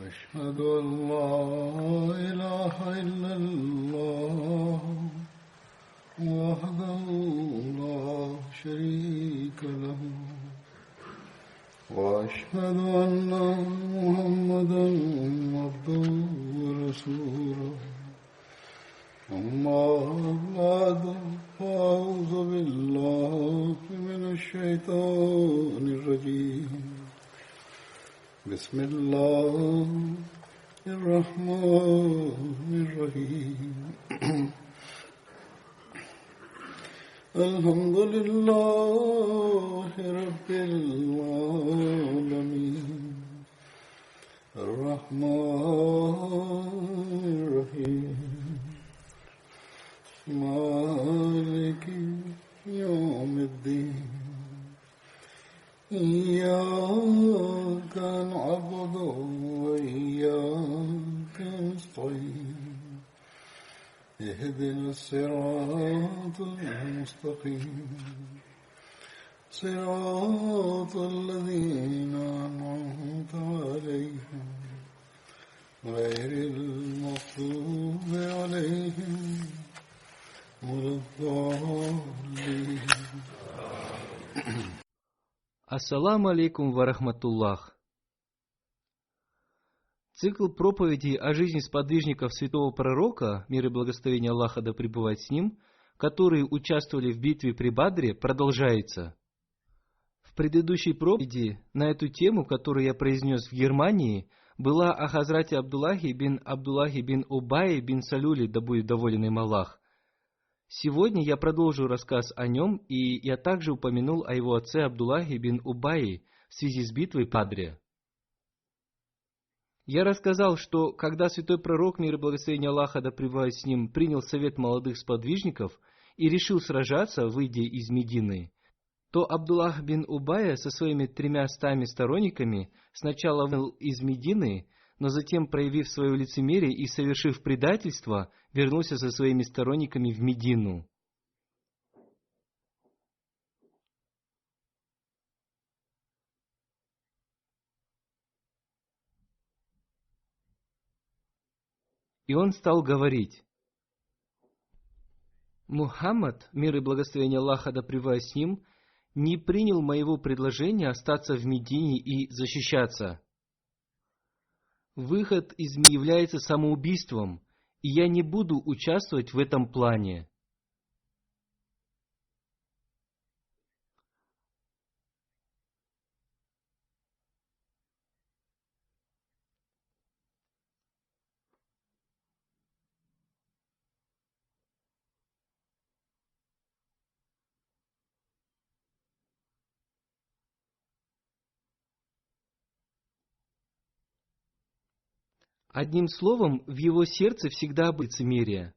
أشهد أن لا إله إلا الله وحده لا شريك له وأشهد أن محمدا عبده ورسوله أما بعد فأعوذ بالله من الشيطان الرجيم بسم الله الرحمن الرحيم الحمد لله رب العالمين الرحمن الرحيم مالك يوم الدين إياك نعبد وإياك نستعين اهدنا الصراط المستقيم صراط الذين أنعمت عليهم غير المغضوب عليهم ولا الضالين. Ассаламу алейкум ва рахматуллах. Цикл проповедей о жизни сподвижников святого пророка, мир и благословение Аллаха да пребывает с ним, которые участвовали в битве при Бадре, продолжается. В предыдущей проповеди на эту тему, которую я произнес в Германии, была о Хазрате Абдуллахи бин Убайи бин Салюли, да будет доволен им Аллах. Сегодня я продолжу рассказ о нем, и я также упомянул о его отце Абдуллахи бин Убайи в связи с битвой при Бадре. Я рассказал, что когда святой пророк, мир и благословение Аллаха да пребывает с ним, принял совет молодых сподвижников и решил сражаться, выйдя из Медины, то Абдуллах бин Убайя со своими 300 сторонниками сначала вышел из Медины, но затем, проявив свое лицемерие и совершив предательство, вернулся со своими сторонниками в Медину. И он стал говорить: Мухаммад, мир и благословение Аллаха да пребывает с ним, не принял моего предложения остаться в Медине и защищаться. Выход из Медины является самоубийством, и я не буду участвовать в этом плане. Одним словом, в его сердце всегда было лицемерие,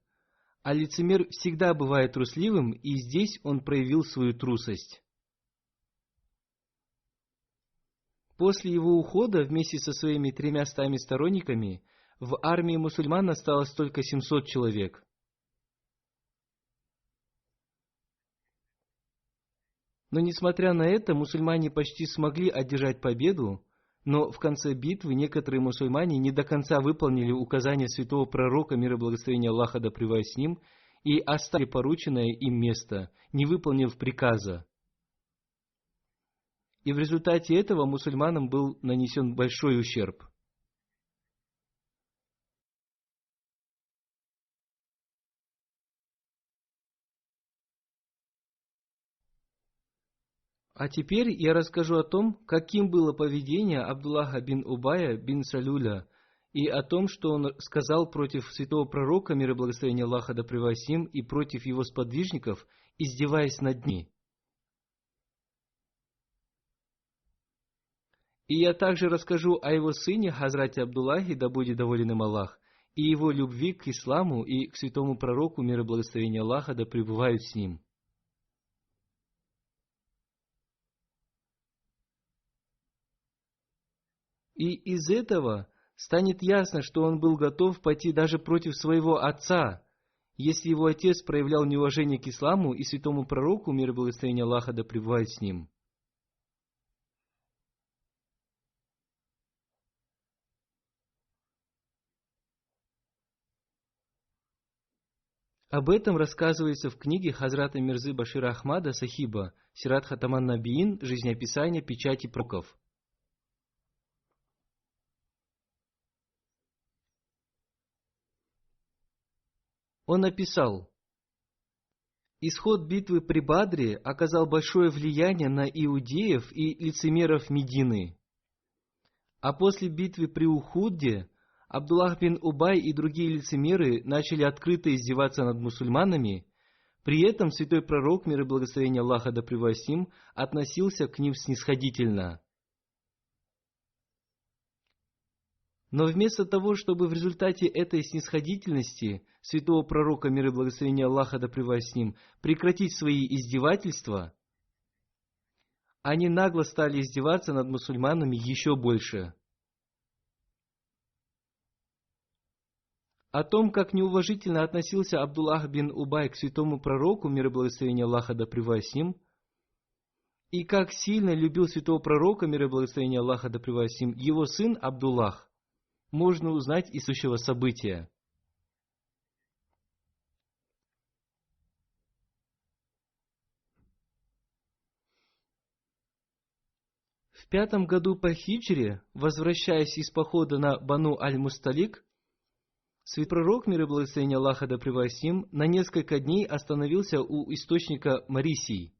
а лицемер всегда бывает трусливым, и здесь он проявил свою трусость. После его ухода вместе со своими 300 сторонниками в армии мусульман осталось только 700 человек. Но несмотря на это, мусульмане почти смогли одержать победу, но в конце битвы некоторые мусульмане не до конца выполнили указания святого пророка, мир и благословение Аллаха да пребывает с ним, и оставили порученное им место, не выполнив приказа. И в результате этого мусульманам был нанесен большой ущерб. А теперь я расскажу о том, каким было поведение Абдуллаха бин Убая бин Салюля, и о том, что он сказал против святого пророка, мир и благословение Аллаха да пребывает с ним, и против его сподвижников, издеваясь над ними. И я также расскажу о его сыне Хазрате Абдуллахи, да будет доволен им Аллах, и его любви к исламу и к святому пророку, мир и благословение Аллаха да пребывают с ним. И из этого станет ясно, что он был готов пойти даже против своего отца, если его отец проявлял неуважение к исламу и святому пророку, мир и благословение Аллаха да пребывает с ним. Об этом рассказывается в книге Хазрата Мирзы Башира Ахмада Сахиба «Сират Хатаман Набиин. Жизнеописание печати пророков». Он написал: «Исход битвы при Бадре оказал большое влияние на иудеев и лицемеров Медины. А после битвы при Ухуде Абдуллах бин Убай и другие лицемеры начали открыто издеваться над мусульманами, при этом святой пророк, мир и благословение Аллаха да пребывает с ним, относился к ним снисходительно. Но вместо того, чтобы в результате этой снисходительности святого пророка, мир и благословение Аллаха да пребывает с ним, прекратить свои издевательства, они нагло стали издеваться над мусульманами еще больше. О том, как неуважительно относился Абдуллах бин Убай к святому пророку, мир и благословение Аллаха да пребывает с ним, и как сильно любил святого пророка, мир и благословение Аллаха да пребывает с ним, его сын Абдуллах, можно узнать из сущего события. В 5 году по хиджре, возвращаясь из похода на Бану Аль-Мусталик, святой пророк, мир и благословение Аллаха да пребывает с ним, на несколько дней остановился у источника Марисий.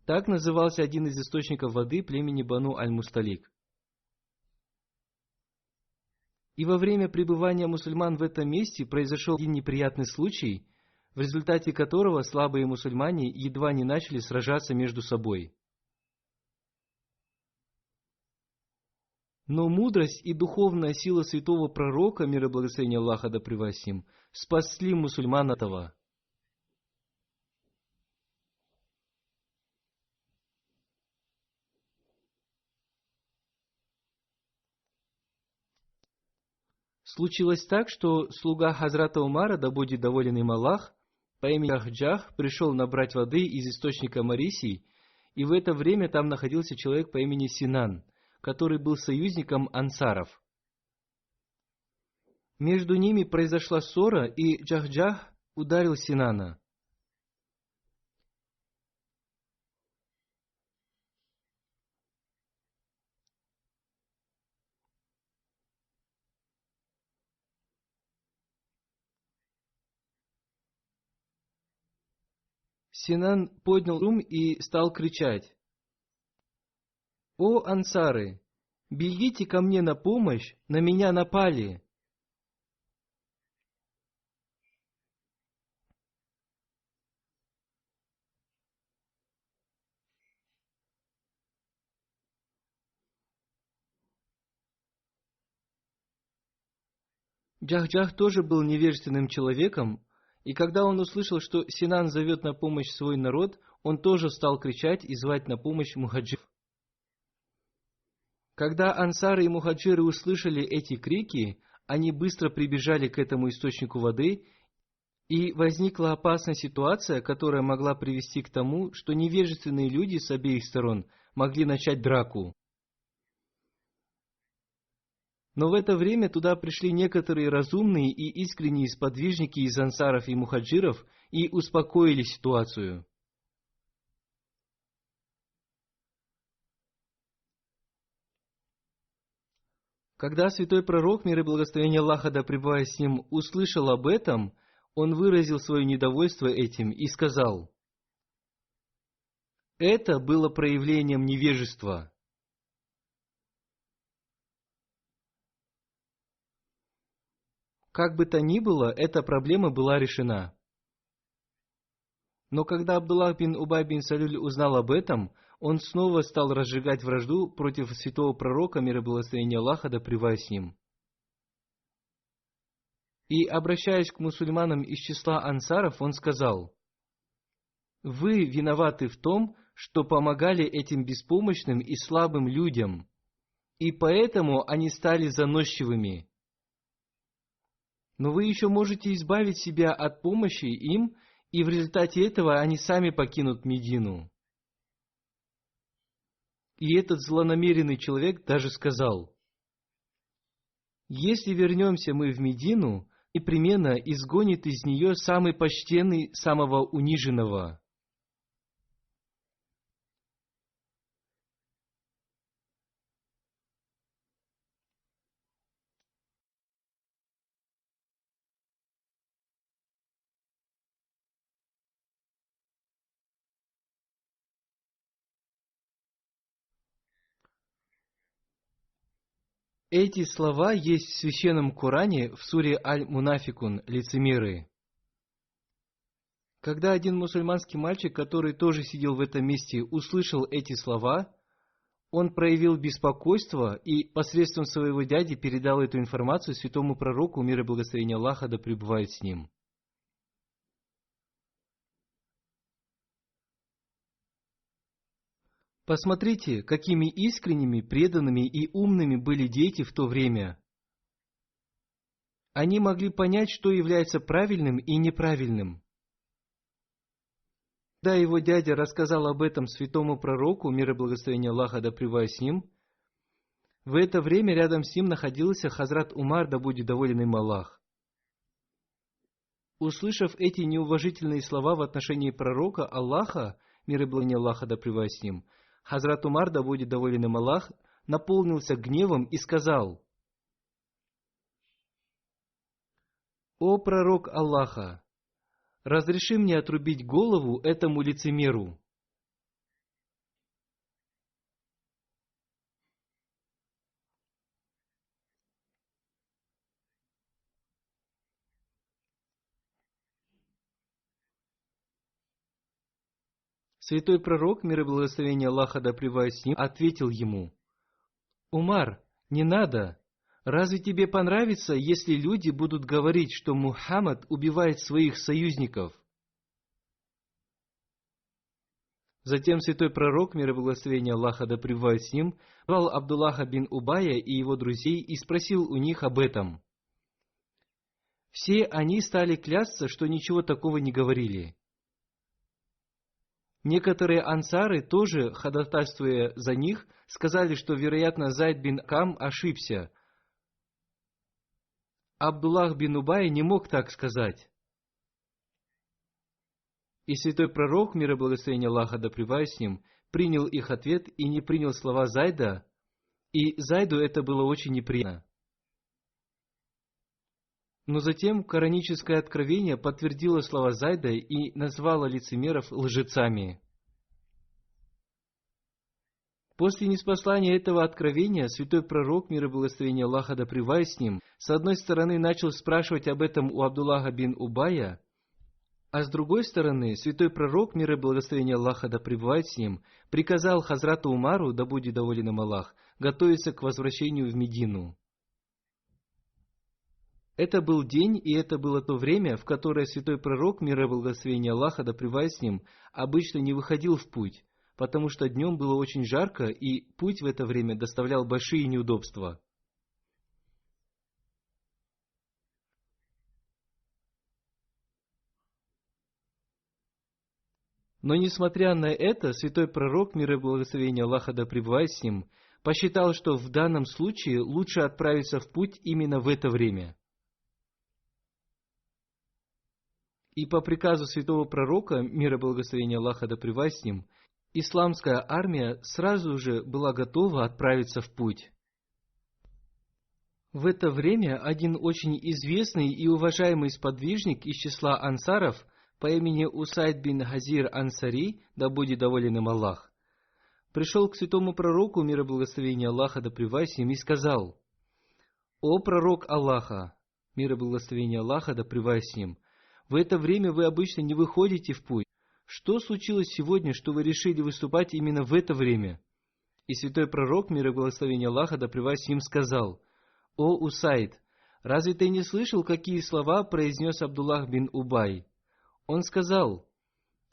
Так назывался один из источников воды племени Бану Аль-Мусталик. И во время пребывания мусульман в этом месте произошел один неприятный случай, в результате которого слабые мусульмане едва не начали сражаться между собой. Но мудрость и духовная сила святого пророка, мир и благословение Аллаха да пребывает с ним, спасли мусульман от этого. Случилось так, что слуга Хазрата Умара, да будет доволен им Аллах, по имени Джах, пришел набрать воды из источника Марисий, и в это время там находился человек по имени Синан, который был союзником ансаров. Между ними произошла ссора, и Джах ударил Синана. Синан поднял шум и стал кричать: «О, ансары, бегите ко мне на помощь, на меня напали!» Джах тоже был невежественным человеком, и когда он услышал, что Синан зовет на помощь свой народ, он тоже стал кричать и звать на помощь мухаджиров. Когда ансары и мухаджиры услышали эти крики, они быстро прибежали к этому источнику воды, и возникла опасная ситуация, которая могла привести к тому, что невежественные люди с обеих сторон могли начать драку. Но в это время туда пришли некоторые разумные и искренние сподвижники из ансаров и мухаджиров и успокоили ситуацию. Когда святой пророк, мир и благословение Аллаха да пребывает с ним, услышал об этом, он выразил свое недовольство этим и сказал: «Это было проявлением невежества». Как бы то ни было, эта проблема была решена. Но когда Абдуллах бин Убай бин Салюль узнал об этом, он снова стал разжигать вражду против святого пророка, мир и благословение Аллаха да пребывает с ним. И, обращаясь к мусульманам из числа ансаров, он сказал: «Вы виноваты в том, что помогали этим беспомощным и слабым людям, и поэтому они стали заносчивыми. Но вы еще можете избавить себя от помощи им, и в результате этого они сами покинут Медину». И этот злонамеренный человек даже сказал: «Если вернемся мы в Медину, непременно изгонит из нее самый почтенный, самого униженного. Эти слова есть в Священном Коране в суре Аль-Мунафикун, лицемеры. Когда один мусульманский мальчик, который тоже сидел в этом месте, услышал эти слова, он проявил беспокойство и посредством своего дяди передал эту информацию святому пророку, мир и благословение Аллаха да пребывает с ним. Посмотрите, какими искренними, преданными и умными были дети в то время. Они могли понять, что является правильным и неправильным. Когда его дядя рассказал об этом святому пророку, мир и благословение Аллаха да пребывает с ним, в это время рядом с ним находился Хазрат Умар, да будет доволен им Аллах. Услышав эти неуважительные слова в отношении пророка Аллаха, мир и благословение Аллаха да пребывает с ним, Хазрат Умар, да будет доволен им Аллах, наполнился гневом и сказал: «О пророк Аллаха, разреши мне отрубить голову этому лицемеру». Святой пророк, мир и благословение Аллаха да пребывает с ним, ответил ему: «Умар, не надо. Разве тебе понравится, если люди будут говорить, что Мухаммад убивает своих союзников?» Затем святой пророк, мир и благословение Аллаха да пребывает с ним, звал Абдуллаха бин Убая и его друзей и спросил у них об этом. Все они стали клясться, что ничего такого не говорили. Некоторые ансары, тоже ходатайствуя за них, сказали, что, вероятно, Зайд бин Кам ошибся. Абдуллах бин Убай не мог так сказать. И святой пророк, мир и благословение Аллаха да пребывает с ним, принял их ответ и не принял слова Зайда, и Зайду это было очень неприятно. Но затем кораническое откровение подтвердило слова Зайда и назвало лицемеров лжецами. После ниспослания этого откровения святой пророк, мир и благословение Аллаха да пребывает с ним, с одной стороны начал спрашивать об этом у Абдуллаха бин Убая, а с другой стороны святой пророк, мир и благословение Аллаха да пребывает с ним, приказал Хазрату Умару, да будет доволен им Аллах, готовиться к возвращению в Медину. Это был день, и это было то время, в которое святой пророк, мир и благословение Аллаха да пребывает с ним, обычно не выходил в путь, потому что днем было очень жарко, и путь в это время доставлял большие неудобства. Но несмотря на это, святой пророк, мир и благословение Аллаха да пребывает с ним, посчитал, что в данном случае лучше отправиться в путь именно в это время. И по приказу святого пророка, мир и благословение Аллаха да пребывает с ним, исламская армия сразу же была готова отправиться в путь. В это время один очень известный и уважаемый сподвижник из числа ансаров по имени Усайд бин Хазир Ансари, да будет доволен им Аллах, пришел к святому пророку, мир и благословение Аллаха да пребывает с ним, и сказал: «О пророк Аллаха, мир и благословение Аллаха да пребывает с ним, в это время вы обычно не выходите в путь. Что случилось сегодня, что вы решили выступать именно в это время?» И святой пророк, мир и благословение Аллаха да пребывает с ним, сказал: «О Усайд, разве ты не слышал, какие слова произнес Абдуллах бин Убай? Он сказал: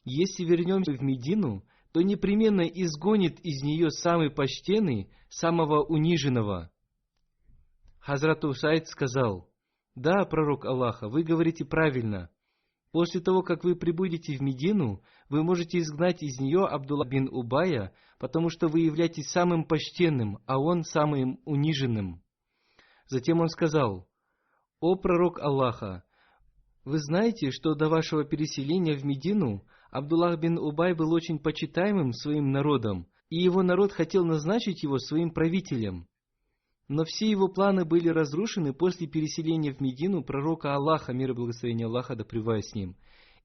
если вернемся в Медину, то непременно изгонит из нее самый почтенный, самого униженного». Хазрат Усайд сказал: «Да, пророк Аллаха, вы говорите правильно. После того, как вы прибудете в Медину, вы можете изгнать из нее Абдулла бин Убая, потому что вы являетесь самым почтенным, а он самым униженным». Затем он сказал: «О пророк Аллаха, вы знаете, что до вашего переселения в Медину Абдуллах бин Убай был очень почитаемым своим народом, и его народ хотел назначить его своим правителем. Но все его планы были разрушены после переселения в Медину пророка Аллаха, мир и благословение Аллаха да пребывает с ним.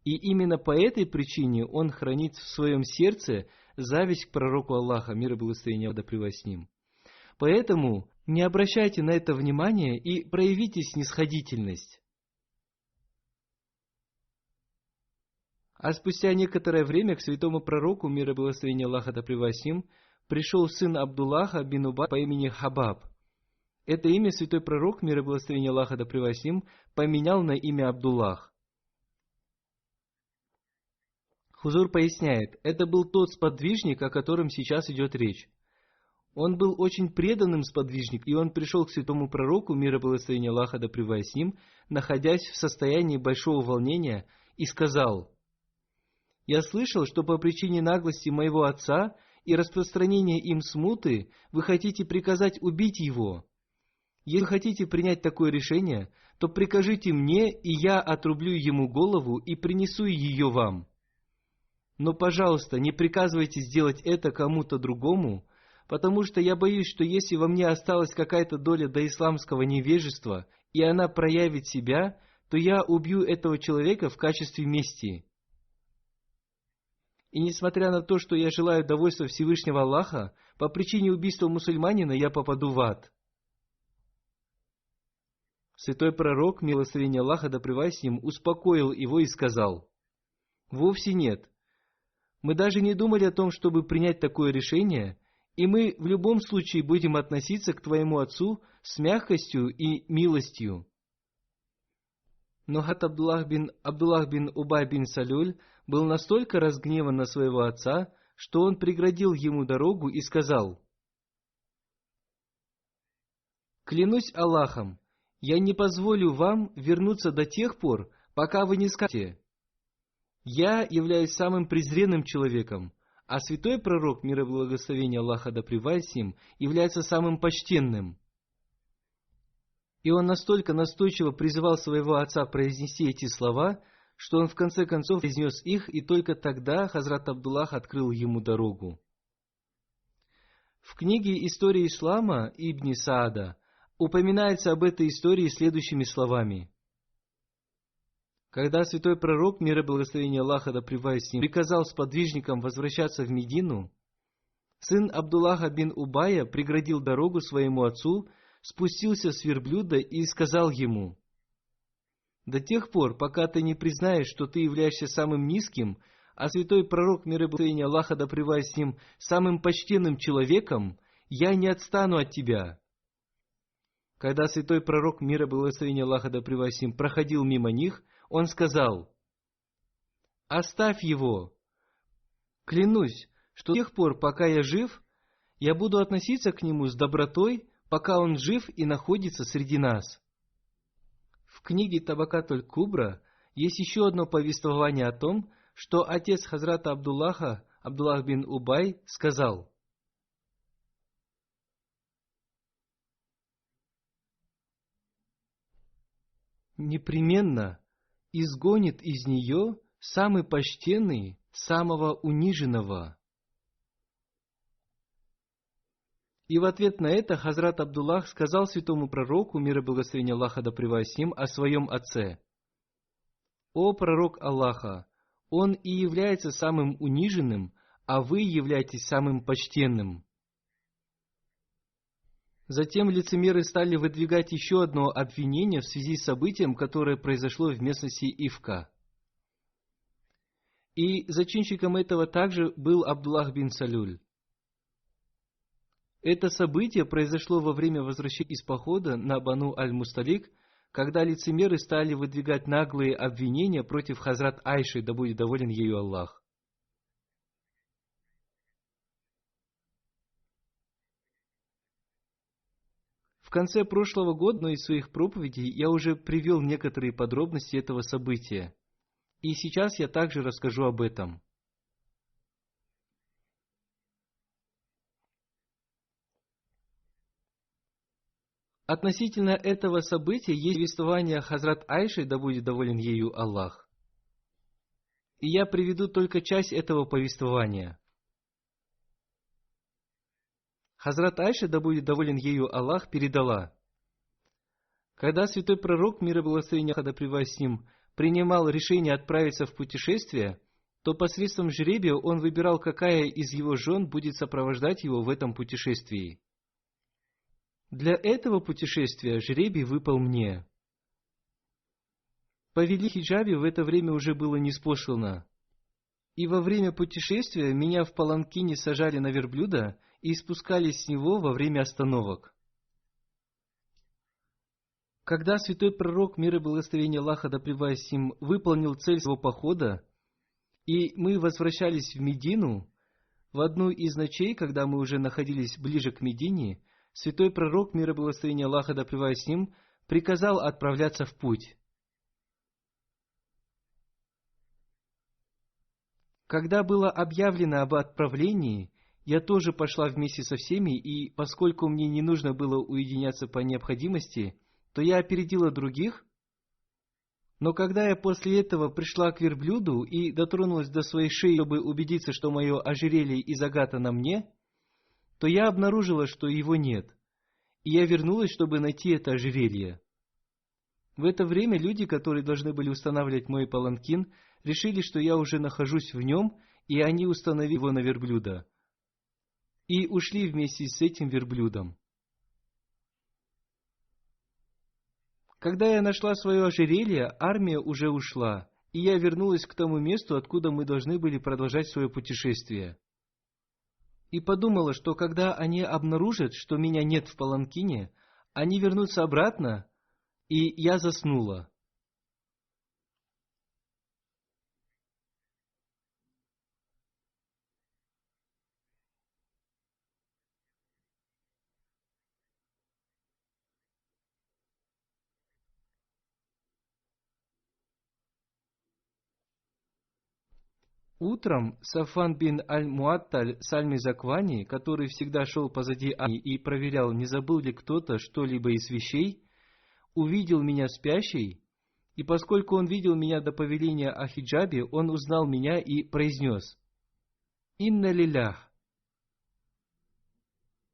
И именно по этой причине он хранит в своем сердце зависть к пророку Аллаха, мир и благословение Аллаха да пребывает с ним. Поэтому не обращайте на это внимания и проявите снисходительность». А спустя некоторое время к святому пророку, мир и благословение Аллаха да пребывает с ним, пришел сын Абдуллаха бин Убай по имени Хабаб. Это имя святой пророк, мир и благословение Аллаха да пребывает с ним, поменял на имя Абдуллах. Хузур поясняет, это был тот сподвижник, о котором сейчас идет речь. Он был очень преданным сподвижником, и он пришел к святому пророку, мир и благословение Аллаха да пребывает с ним, находясь в состоянии большого волнения, и сказал: «Я слышал, что по причине наглости моего отца и распространения им смуты вы хотите приказать убить его. Если хотите принять такое решение, то прикажите мне, и я отрублю ему голову и принесу ее вам. Но, пожалуйста, не приказывайте сделать это кому-то другому, потому что я боюсь, что если во мне осталась какая-то доля до исламского невежества, и она проявит себя, то я убью этого человека в качестве мести. И несмотря на то, что я желаю довольства Всевышнего Аллаха, по причине убийства мусульманина я попаду в ад». Святой пророк, милосердие Аллаха да пребывает с ним, успокоил его и сказал: «Вовсе нет. Мы даже не думали о том, чтобы принять такое решение, и мы в любом случае будем относиться к твоему отцу с мягкостью и милостью». Но Абдуллах бин Убай бин Салюль был настолько разгневан на своего отца, что он преградил ему дорогу и сказал: «Клянусь Аллахом, я не позволю вам вернуться до тех пор, пока вы не скажете: я являюсь самым презренным человеком, а святой пророк, мир и благословение Аллаха да пребывает с ним, является самым почтенным». И он настолько настойчиво призывал своего отца произнести эти слова, что он в конце концов произнес их, и только тогда Хазрат Абдуллах открыл ему дорогу. В книге «История ислама» Ибн Саада упоминается об этой истории следующими словами: «Когда святой пророк, мир и благословение Аллаха да пребывает с ним, приказал сподвижникам возвращаться в Медину, сын Абдуллаха бин Убая преградил дорогу своему отцу, спустился с верблюда и сказал ему: до тех пор, пока ты не признаешь, что ты являешься самым низким, а святой пророк, мир и благословение Аллаха да пребывает с ним, самым почтенным человеком, я не отстану от тебя». Когда святой пророк, мир и благословение Аллаха да пребывает с ним, проходил мимо них, он сказал: «Оставь его. Клянусь, что до тех пор, пока я жив, я буду относиться к нему с добротой, пока он жив и находится среди нас». В книге Табакат-уль Кубра есть еще одно повествование о том, что отец Хазрата Абдуллаха, Абдуллах бин Убай, сказал: «Непременно изгонит из нее самый почтенный самого униженного». И в ответ на это Хазрат Абдуллах сказал святому пророку, мир и благословение Аллаха да пребывает с ним, о своем отце: «О пророк Аллаха, он и является самым униженным, а вы являетесь самым почтенным». Затем лицемеры стали выдвигать еще одно обвинение в связи с событием, которое произошло в местности Ифка. И зачинщиком этого также был Абдуллах бин Салюль. Это событие произошло во время возвращения из похода на Бану Аль-Мусталик, когда лицемеры стали выдвигать наглые обвинения против Хазрат Айши, да будет доволен ею Аллах. В конце прошлого года, в одной из своих проповедей, я уже привел некоторые подробности этого события. И сейчас я также расскажу об этом. Относительно этого события есть повествование Хазрат Айши, да будет доволен ею Аллах. И я приведу только часть этого повествования. Хазрат Айша, да будет доволен ею Аллах, передала: когда святой пророк, мир и благословение Аллаха да пребывает с ним, принимал решение отправиться в путешествие, то посредством жребия он выбирал, какая из его жен будет сопровождать его в этом путешествии. Для этого путешествия жребий выпал мне. По великой хиджабе в это время уже было ниспослано. И во время путешествия меня в паланкине сажали на верблюда и спускались с него во время остановок. Когда святой пророк, мир и благословение Аллаха да пребывает с ним, выполнил цель своего похода, и мы возвращались в Медину, в одну из ночей, когда мы уже находились ближе к Медине, святой пророк, мир и благословение Аллаха да пребывает с ним, приказал отправляться в путь. Когда было объявлено об отправлении, я тоже пошла вместе со всеми, и поскольку мне не нужно было уединяться по необходимости, то я опередила других. Но когда я после этого пришла к верблюду и дотронулась до своей шеи, чтобы убедиться, что мое ожерелье из агата на мне, то я обнаружила, что его нет, и я вернулась, чтобы найти это ожерелье. В это время люди, которые должны были устанавливать мой паланкин, решили, что я уже нахожусь в нем, и они установили его на верблюда. И ушли вместе с этим верблюдом. Когда я нашла свое ожерелье, армия уже ушла, и я вернулась к тому месту, откуда мы должны были продолжать свое путешествие. И подумала, что когда они обнаружат, что меня нет в паланкине, они вернутся обратно, и я заснула. Утром Сафан бин Аль-Муатталь Сальми-Заквани, который всегда шел позади армии и проверял, не забыл ли кто-то что-либо из вещей, увидел меня спящей, и поскольку он видел меня до повеления о хиджабе, он узнал меня и произнес: «Инна лилях».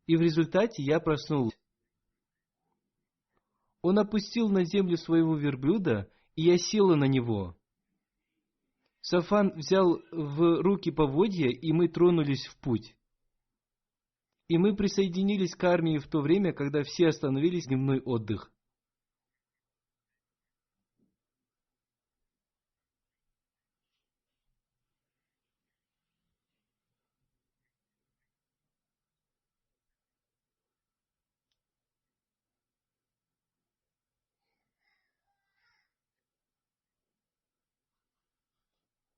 И в результате я проснулся. Он опустил на землю своего верблюда, и я села на него. Сафан взял в руки поводья, и мы тронулись в путь. И мы присоединились к армии в то время, когда все остановились на дневной отдых.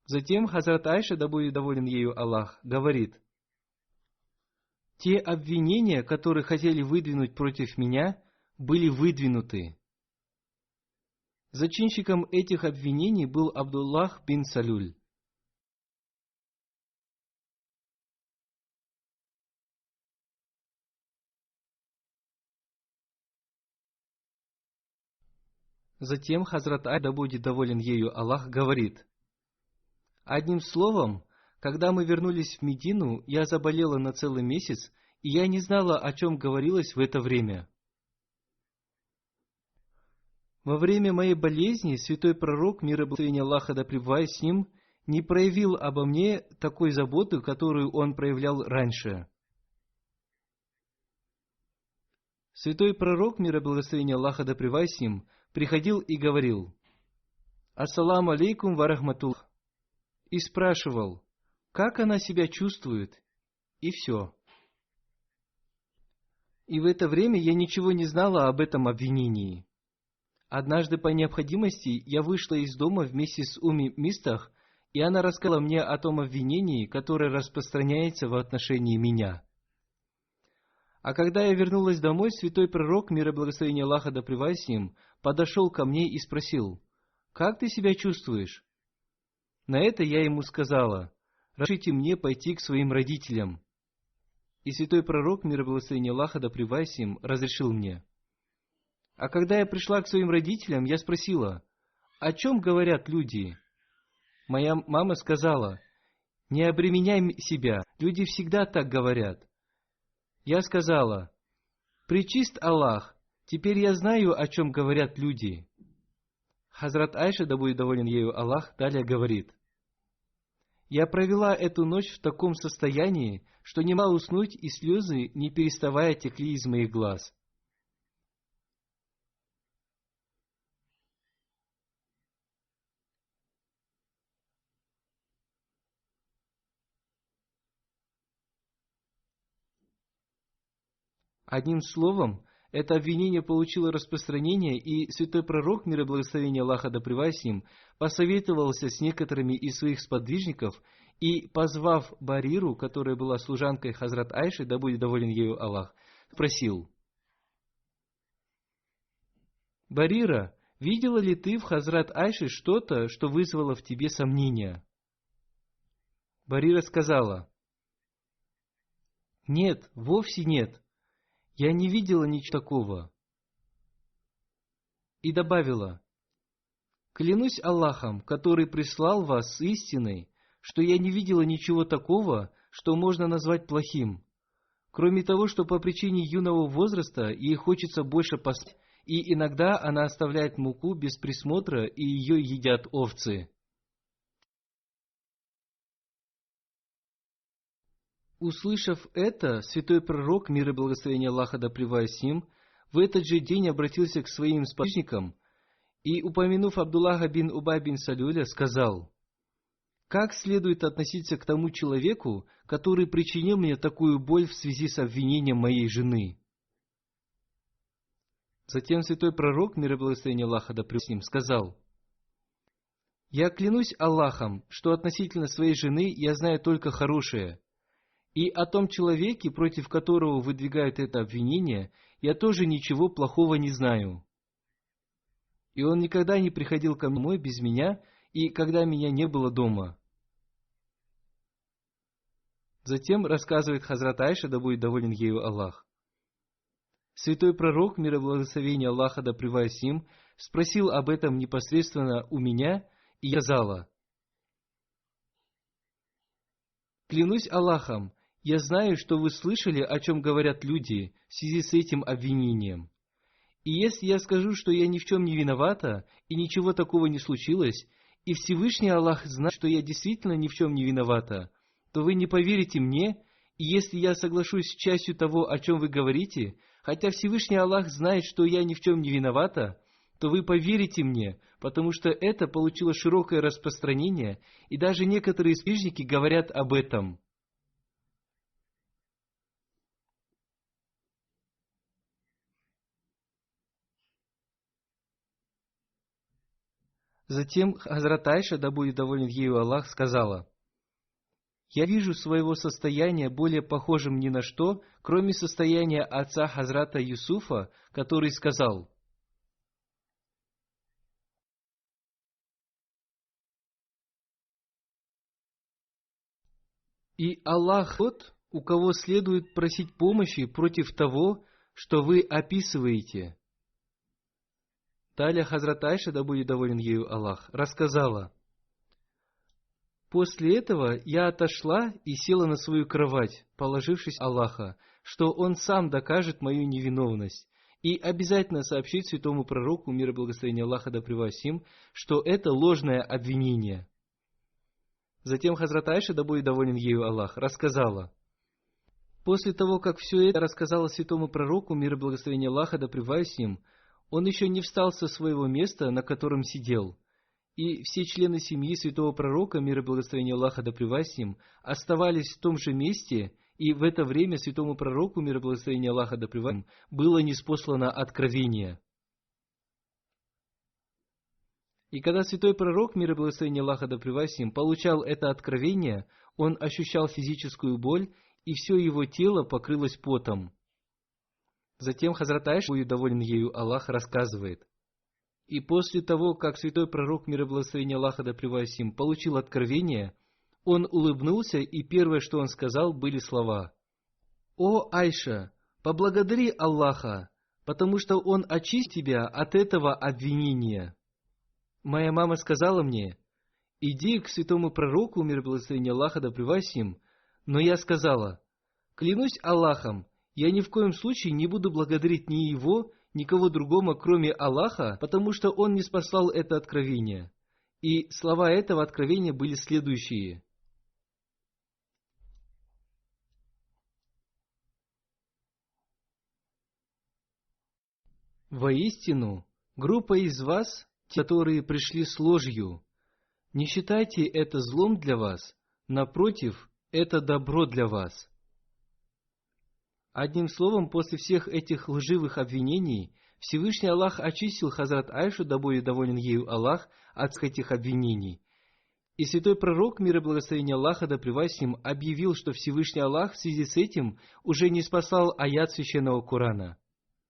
Затем Хазрат Айша, да будет доволен ею Аллах, говорит: те обвинения, которые хотели выдвинуть против меня, были выдвинуты. Зачинщиком этих обвинений был Абдуллах бин Салюль. Затем Хазрат Айша, да будет доволен ею Аллах, говорит: одним словом, когда мы вернулись в Медину, я заболела на целый месяц, и я не знала, о чем говорилось в это время. Во время моей болезни святой пророк, мир и благословение Аллаха да пребывает с ним, не проявил обо мне такой заботы, которую он проявлял раньше. Святой пророк, мир и благословение Аллаха да пребывает с ним, приходил и говорил: «Ассаламу алейкум ва рахматуллах», и спрашивал, как она себя чувствует, и все. И в это время я ничего не знала об этом обвинении. Однажды по необходимости я вышла из дома вместе с Умми Мистах, и она рассказала мне о том обвинении, которое распространяется в отношении меня. А когда я вернулась домой, святой пророк, мир и благословение Аллаха да пребывает с ним, подошел ко мне и спросил: «Как ты себя чувствуешь?» На это я ему сказала: «Разрешите мне пойти к своим родителям». И святой пророк, мир и благословение Аллаха да пребывает с ним, разрешил мне. А когда я пришла к своим родителям, я спросила, о чем говорят люди? Моя мама сказала, не обременяй себя, люди всегда так говорят. Я сказала, пречист Аллах, теперь я знаю, о чем говорят люди. Хазрат Айша, да будет доволен ею Аллах, далее говорит, я провела эту ночь в таком состоянии, что не могла уснуть, и слезы, не переставая, текли из моих глаз. Одним словом, это обвинение получило распространение, и святой пророк, мир и благословение Аллаха да пребывает с ним, посоветовался с некоторыми из своих сподвижников и, позвав Бариру, которая была служанкой Хазрат Айши, да будет доволен ею Аллах, спросил, «Барира, видела ли ты в Хазрат Айши что-то, что вызвало в тебе сомнения?» Барира сказала, «Нет, вовсе нет. Я не видела ничего такого». И добавила, «Клянусь Аллахом, который прислал вас с истиной, что я не видела ничего такого, что можно назвать плохим, кроме того, что по причине юного возраста ей хочется больше поспать, и иногда она оставляет муку без присмотра, и ее едят овцы». Услышав это, святой пророк, мир и благословение Аллаха да пребывает с ним, в этот же день обратился к своим сподвижникам и, упомянув Абдуллаха бин Убай бин Салюля, сказал, «Как следует относиться к тому человеку, который причинил мне такую боль в связи с обвинением моей жены?» Затем святой пророк, мир и благословение Аллаха да пребывает с ним, сказал, «Я клянусь Аллахом, что относительно своей жены я знаю только хорошее, и о том человеке, против которого выдвигают это обвинение, я тоже ничего плохого не знаю. И он никогда не приходил ко мне домой без меня, и когда меня не было дома». Затем рассказывает Хазрат Айша, да будет доволен ею Аллах. Святой пророк, мир и благословение Аллаха да пребывает с ним, спросил об этом непосредственно у меня, и я сказала, «Клянусь Аллахом, я знаю, что вы слышали, о чем говорят люди в связи с этим обвинением. И если я скажу, что я ни в чем не виновата, и ничего такого не случилось, и Всевышний Аллах знает, что я действительно ни в чем не виновата, то вы не поверите мне, и если я соглашусь с частью того, о чем вы говорите, хотя Всевышний Аллах знает, что я ни в чем не виновата, то вы поверите мне, потому что это получило широкое распространение, и даже некоторые сподвижники говорят об этом». Затем Хазрат Айша, да будет доволен ею Аллах, сказала, «Я вижу своего состояния более похожим ни на что, кроме состояния отца Хазрата Юсуфа, который сказал, и Аллах тот, у кого следует просить помощи против того, что вы описываете». Далее Хазрат Айша, да будет доволен ею Аллах, рассказала, «После этого я отошла и села на свою кровать, положившись Аллаха, что Он сам докажет мою невиновность и обязательно сообщит святому пророку, мир и благословение Аллаха да пребывает с ним, что это ложное обвинение». Затем Хазрат Айша, да будет доволен ею Аллах, рассказала, «После того, как все это рассказала святому пророку, мир и благословение Аллаха да пребывает с ним, он еще не встал со своего места, на котором сидел, и все члены семьи святого пророка, мир и благословение Аллаха да пребывает с ним, оставались в том же месте, и в это время святому пророку, мир и благословение Аллаха да пребывает с ним, было ниспослано откровение. И когда святой пророк, мир и благословение Аллаха да пребывает с ним, получал это откровение, он ощущал физическую боль, и все его тело покрылось потом. Затем Хазрат Айша, будет доволен ею Аллах, рассказывает, и после того, как святой пророк, мир и благословение Аллаха да пребывает с ним, получил откровение, он улыбнулся, и первое, что он сказал, были слова: «О Айша, поблагодари Аллаха, потому что он очистит тебя от этого обвинения. Моя мама сказала мне: иди к святому пророку, мир и благословение Аллаха да пребывает с ним. Но я сказала: клянусь Аллахом, я ни в коем случае не буду благодарить ни его, никого другого, кроме Аллаха, потому что он не спаслал это откровение. И слова этого откровения были следующие: воистину, группа из вас, те, которые пришли с ложью, не считайте это злом для вас, напротив, это добро для вас. Одним словом, после всех этих лживых обвинений, Всевышний Аллах очистил Хазрат Айшу, да будет доволен ею Аллах, от этих обвинений. И святой пророк, мир и благословение Аллаха да пребывает с ним, объявил, что Всевышний Аллах в связи с этим уже не спасал аят священного Корана.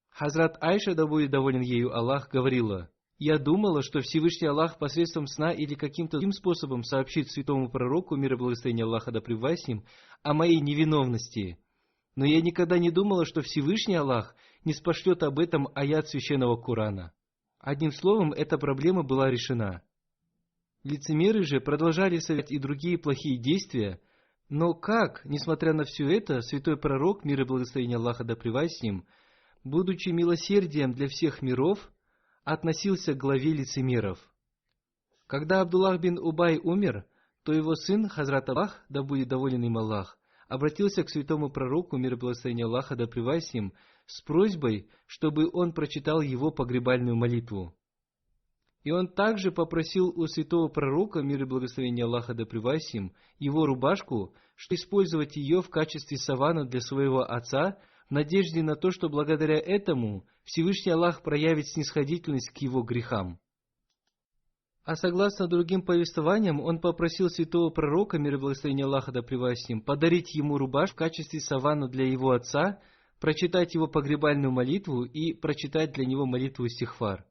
Хазрат Айша, да будет доволен ею Аллах, говорила: «Я думала, что Всевышний Аллах посредством сна или каким-то другим способом сообщит святому пророку, мир и благословение Аллаха да пребывает с ним, о моей невиновности. Но я никогда не думала, что Всевышний Аллах не спошлет об этом аят священного Корана». Одним словом, эта проблема была решена. Лицемеры же продолжали совершать и другие плохие действия, но как, несмотря на все это, святой пророк, мир и благословение Аллаха да пребывает с ним, будучи милосердием для всех миров, относился к главе лицемеров? Когда Абдуллах бин Убай умер, то его сын, Хазрат Аллах, да будет доволен им Аллах, обратился к святому пророку, мир и благословение Аллаха да пребывает с ним, с просьбой, чтобы он прочитал его погребальную молитву. И он также попросил у святого пророка, мир и благословение Аллаха да пребывает с ним, его рубашку, что использовать ее в качестве савана для своего отца, в надежде на то, что благодаря этому Всевышний Аллах проявит снисходительность к его грехам. А согласно другим повествованиям, он попросил святого пророка, мир и благословение Аллаха да пребывает с ним, подарить ему рубашку в качестве савана для его отца, прочитать его погребальную молитву и прочитать для него молитву истихфар.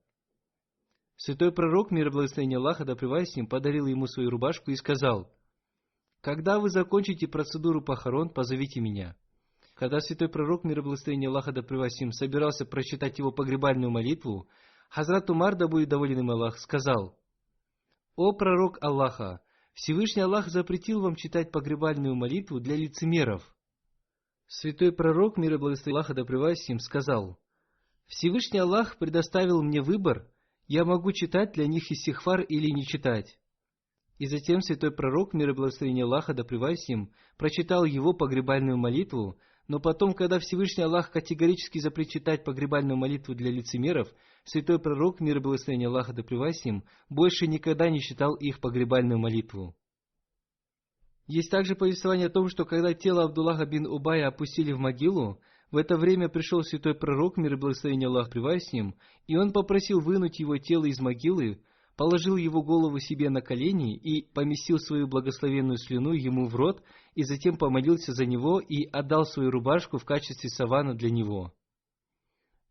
Святой пророк, мир и благословение Аллаха да пребывает с ним, подарил ему свою рубашку и сказал: «Когда вы закончите процедуру похорон, позовите меня». Когда святой пророк, мир и благословение Аллаха да пребывает с ним, собирался прочитать его погребальную молитву, Хазрат Умар, да будет доволен им Аллах, сказал: «О пророк Аллаха, Всевышний Аллах запретил вам читать погребальную молитву для лицемеров». Святой пророк, мир и благословение Аллаха да пребывает с ним, сказал: «Всевышний Аллах предоставил мне выбор, я могу читать для них истихфар или не читать». И затем святой пророк, мир и благословение Аллаха да пребывает с ним, прочитал его погребальную молитву, но потом, когда Всевышний Аллах категорически запретил читать погребальную молитву для лицемеров, святой пророк, мир и благословение Аллаха да пребывает с ним, больше никогда не читал их погребальную молитву. Есть также повествование о том, что когда тело Абдуллаха бин Убая опустили в могилу, в это время пришел святой пророк, мир и благословение Аллаха пребывает с ним, и он попросил вынуть его тело из могилы, положил его голову себе на колени и поместил свою благословенную слюну ему в рот, и затем помолился за него и отдал свою рубашку в качестве савана для него.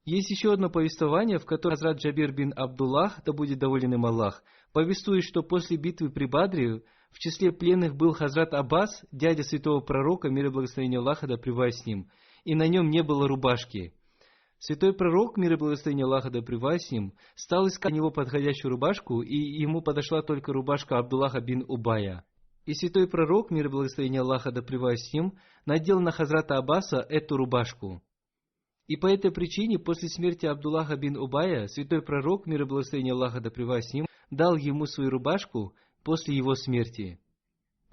Есть еще одно повествование, в котором Хазрат Джабир бин Абдуллах, да будет доволен им Аллах, повествует, что после битвы при Бадре в числе пленных был Хазрат Аббас, дядя святого пророка, мир и благословение Аллаха да пребывает с ним, и на нем не было рубашки. Святой пророк, мир и благословение Аллаха да пребывает с ним, стал искать для него подходящую рубашку, и ему подошла только рубашка Абдуллаха бин Убая. И святой пророк, мир и благословение Аллаха да пребывает с ним, надел на Хазрата Аббаса эту рубашку. И по этой причине, после смерти Абдуллаха бин Убая, святой пророк, мир и благословение Аллаха да пребывает с ним, дал ему свою рубашку после его смерти.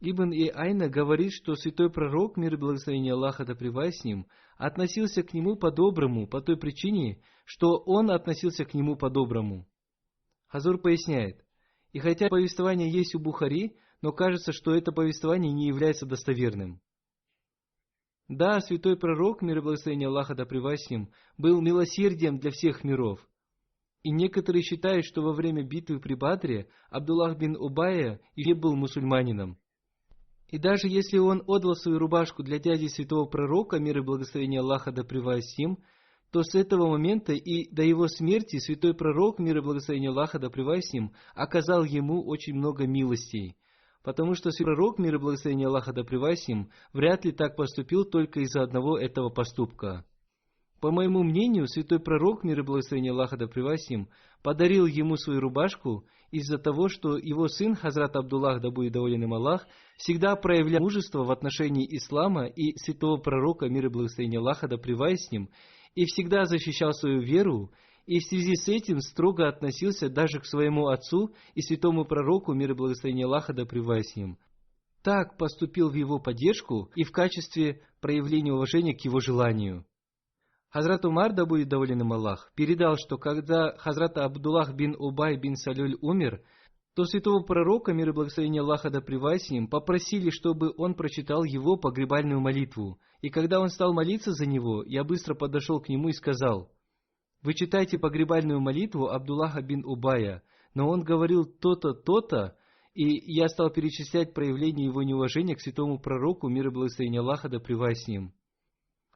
Ибн Айна говорит, что святой пророк, мир и благословение Аллаха да пребывает с ним, относился к нему по-доброму, по той причине, что он относился к нему по-доброму. Хазур поясняет: и хотя повествование есть у Бухари, но кажется, что это повествование не является достоверным. Да, святой пророк, мир и благословение Аллаха да пребывает с ним, был милосердием для всех миров. И некоторые считают, что во время битвы при Бадре Абдуллах бин Убая и был мусульманином. И даже если он отдал свою рубашку для дяди святого пророка, мир и благословение Аллаха да пребывает с ним, то с этого момента и до его смерти святой пророк, мир и благословение Аллаха да пребывает с ним, оказал ему очень много милостей. Потому что святой пророк, мир и благословение Аллаха да пребывает с ним, вряд ли так поступил только из-за одного этого поступка. По моему мнению, святой пророк, мир и благословение Аллаха да пребывает с ним, подарил ему свою рубашку из-за того, что его сын, Хазрат Абдуллах, да будет доволен им Аллах, всегда проявлял мужество в отношении ислама и святого пророка, мир и благословение Аллаха да пребывает с ним, и всегда защищал свою веру, и в связи с этим строго относился даже к своему отцу и святому пророку, мир и благословение Аллаха да пребывает с ним. Так поступил в его поддержку и в качестве проявления уважения к его желанию. Хазрат Умар, да будет доволен им Аллах, передал, что когда Хазрат Абдуллах бин Убай бин Салюль умер, то святого пророка, мир и благословение Аллаха да пребывает с ним, попросили, чтобы он прочитал его погребальную молитву. И когда он стал молиться за него, я быстро подошел к нему и сказал: «Вы читаете погребальную молитву Абдуллаха бин Убая, но он говорил то-то, то-то», и я стал перечислять проявление его неуважения к святому пророку, мир и благословение Аллаха да пребывает с ним.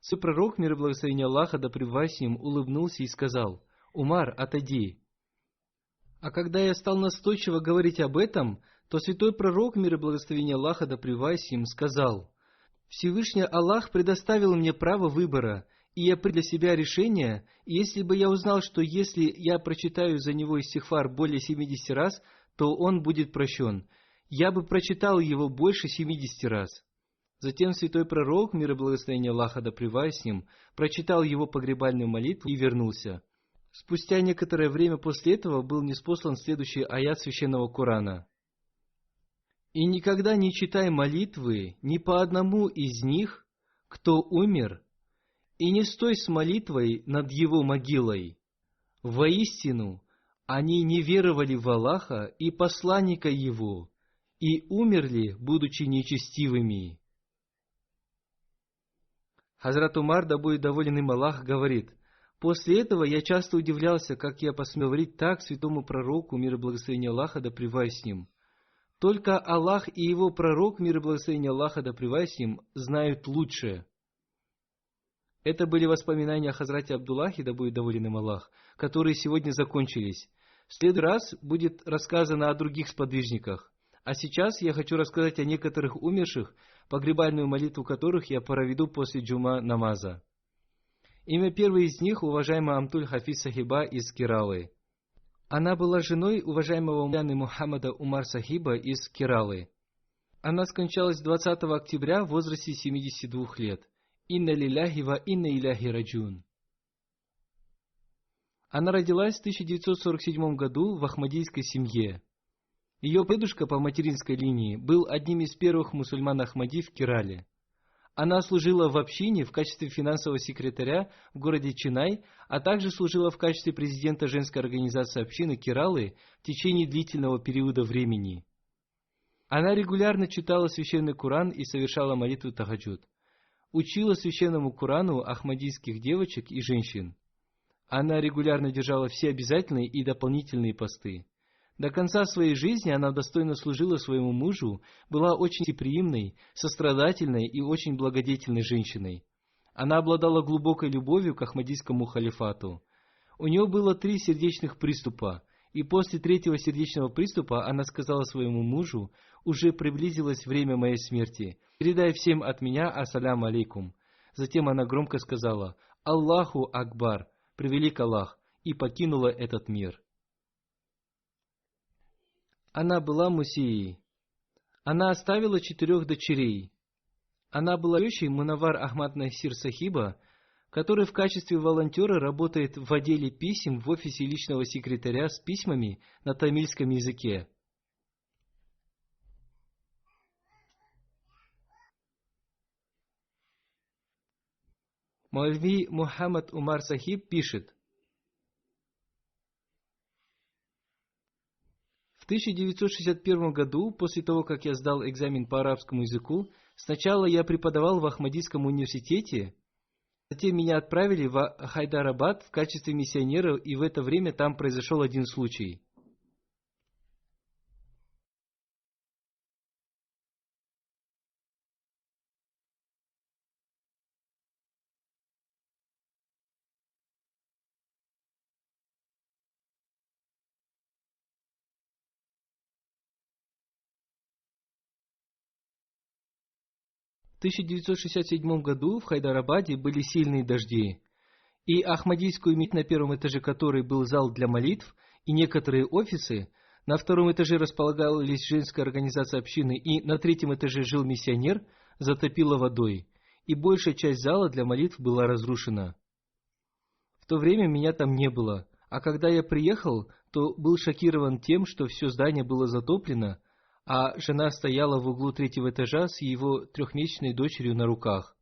Святой пророк, мир и благословение Аллаха да пребывает с ним, улыбнулся и сказал: «Умар, отойди». А когда я стал настойчиво говорить об этом, то святой пророк, мир и благословение Аллаха да пребывает с ним, сказал: «Всевышний Аллах предоставил мне право выбора, и я принял для себя решение, и если бы я узнал, что если я прочитаю за него истигфар более 70 раз, то он будет прощен, я бы прочитал его больше 70 раз». Затем святой пророк, мир и благословение Аллаха да пребывает с ним, прочитал его погребальную молитву и вернулся. Спустя некоторое время после этого был ниспослан следующий аят священного Корана: «И никогда не читай молитвы ни по одному из них, кто умер, и не стой с молитвой над его могилой. Воистину, они не веровали в Аллаха и посланника Его, и умерли, будучи нечестивыми». Хазрат Умар, да будет доволен им Аллах, говорит: «После этого я часто удивлялся, как я посмел говорить так святому пророку, мир и благословение Аллаха да пребывает с ним. Только Аллах и его пророк, мир и благословение Аллаха да пребывает с ним, знают лучше». Это были воспоминания о Хазрате Абдуллахе, да будет доволен им Аллах, которые сегодня закончились. В следующий раз будет рассказано о других сподвижниках. А сейчас я хочу рассказать о некоторых умерших, погребальную молитву которых я проведу после джума намаза. Имя первой из них — уважаемая Амтуль Хафиз Сахиба из Кералы. Она была женой уважаемого муляны Мухаммада Умар Сахиба из Кералы. Она скончалась 20 октября в возрасте 72 лет. Инна лилляхи ва инна иляхи раджун. Она родилась в 1947 году в ахмадийской семье. Ее дедушка по материнской линии был одним из первых мусульман Ахмади в Керале. Она служила в общине в качестве финансового секретаря в городе Чинай, а также служила в качестве президента женской организации общины Кералы в течение длительного периода времени. Она регулярно читала священный Коран и совершала молитву тахаджуд. Учила священному Корану ахмадийских девочек и женщин. Она регулярно держала все обязательные и дополнительные посты. До конца своей жизни она достойно служила своему мужу, была очень гостеприимной, сострадательной и очень благодетельной женщиной. Она обладала глубокой любовью к ахмадийскому халифату. У нее было 3 сердечных приступа, и после 3-го сердечного приступа она сказала своему мужу: «Уже приблизилось время моей смерти. Передай всем от меня ассаляму алейкум». Затем она громко сказала: «Аллаху Акбар, превелик Аллах», и покинула этот мир. Она была мусией. Она оставила 4 дочерей. Она была тещей Мунавар Ахмад Насир Сахиба, который в качестве волонтера работает в отделе писем в офисе личного секретаря с письмами на тамильском языке. Мавлви Мухаммад Умар Сахиб пишет: в 1961 году, после того, как я сдал экзамен по арабскому языку, сначала я преподавал в Ахмадийском университете, затем меня отправили в Хайдарабад в качестве миссионера, и в это время там произошел один случай. В 1967 году в Хайдарабаде были сильные дожди, и Ахмадийскую мечеть, на первом этаже которой был зал для молитв и некоторые офисы, на втором этаже располагалась женская организация общины, и на третьем этаже жил миссионер, затопило водой, и большая часть зала для молитв была разрушена. В то время меня там не было, а когда я приехал, то был шокирован тем, что все здание было затоплено, а жена стояла в углу третьего этажа с его 3-месячной дочерью на руках.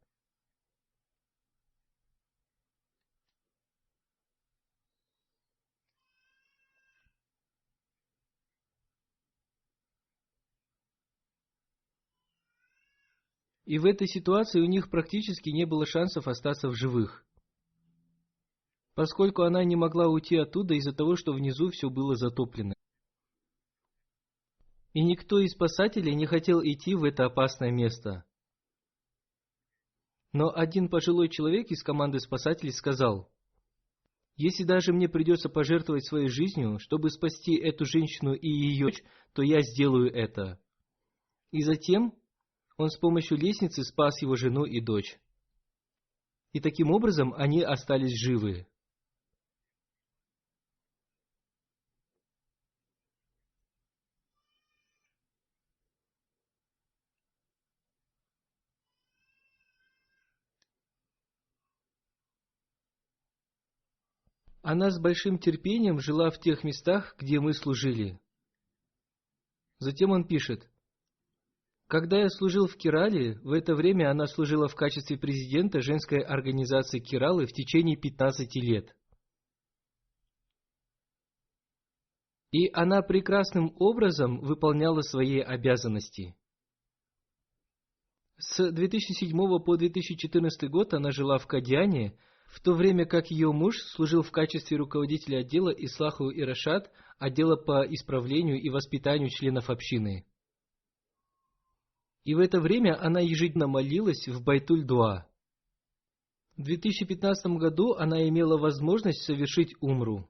И в этой ситуации у них практически не было шансов остаться в живых, поскольку она не могла уйти оттуда из-за того, что внизу все было затоплено. И никто из спасателей не хотел идти в это опасное место. Но один пожилой человек из команды спасателей сказал: «Если даже мне придется пожертвовать своей жизнью, чтобы спасти эту женщину и ее дочь, то я сделаю это». И затем он с помощью лестницы спас его жену и дочь. И таким образом они остались живы. Она с большим терпением жила в тех местах, где мы служили. Затем он пишет: «Когда я служил в Керале, в это время она служила в качестве президента женской организации Кералы в течение 15 лет. И она прекрасным образом выполняла свои обязанности. С 2007 по 2014 год она жила в Кадьяне, в то время как ее муж служил в качестве руководителя отдела Ислаху и Рашад, отдела по исправлению и воспитанию членов общины. И в это время она ежедневно молилась в Байтуль-Дуа. В 2015 году она имела возможность совершить умру.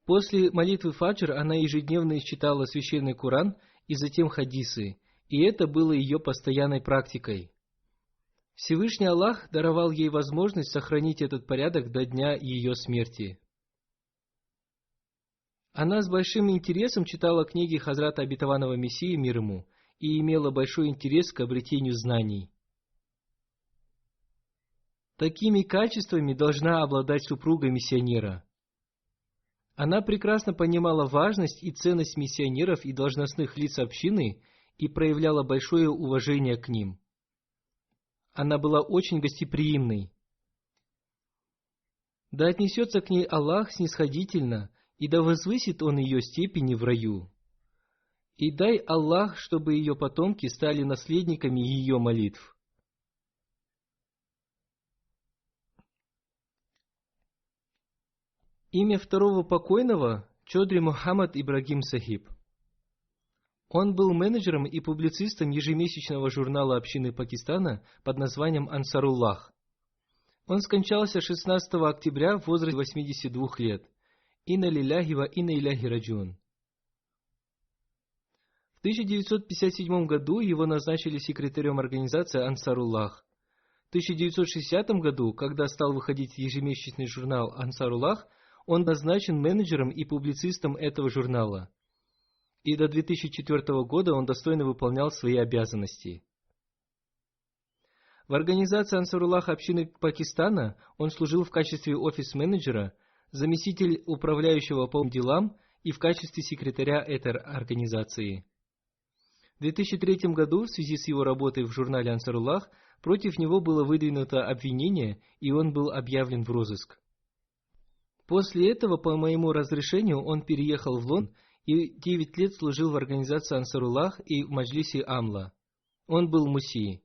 После молитвы Фаджр она ежедневно читала священный Коран и затем хадисы, и это было ее постоянной практикой. Всевышний Аллах даровал ей возможность сохранить этот порядок до дня ее смерти. Она с большим интересом читала книги Хазрата Обетованного Мессии, мир ему, и имела большой интерес к обретению знаний. Такими качествами должна обладать супруга миссионера. Она прекрасно понимала важность и ценность миссионеров и должностных лиц общины и проявляла большое уважение к ним. Она была очень гостеприимной. Да отнесется к ней Аллах снисходительно, и да возвысит Он ее степени в раю. И дай Аллах, чтобы ее потомки стали наследниками ее молитв. Имя второго покойного – Чодри Мухаммад Ибрагим Сахиб. Он был менеджером и публицистом ежемесячного журнала общины Пакистана под названием «Ансаруллах». Он скончался 16 октября в возрасте 82 лет. Инна лилляхи ва инна иляхи раджиун. В 1957 году его назначили секретарем организации «Ансаруллах». В 1960 году, когда стал выходить ежемесячный журнал «Ансаруллах», он назначен менеджером и публицистом этого журнала. И до 2004 года он достойно выполнял свои обязанности. В организации Ансаруллах общины Пакистана он служил в качестве офис-менеджера, заместитель управляющего по делам и в качестве секретаря этой организации. В 2003 году в связи с его работой в журнале Ансаруллах против него было выдвинуто обвинение, и он был объявлен в розыск. После этого, по моему разрешению, он переехал в Лондон и 9 лет служил в организации Ансаруллах и в Маджлисе Амла. Он был муси.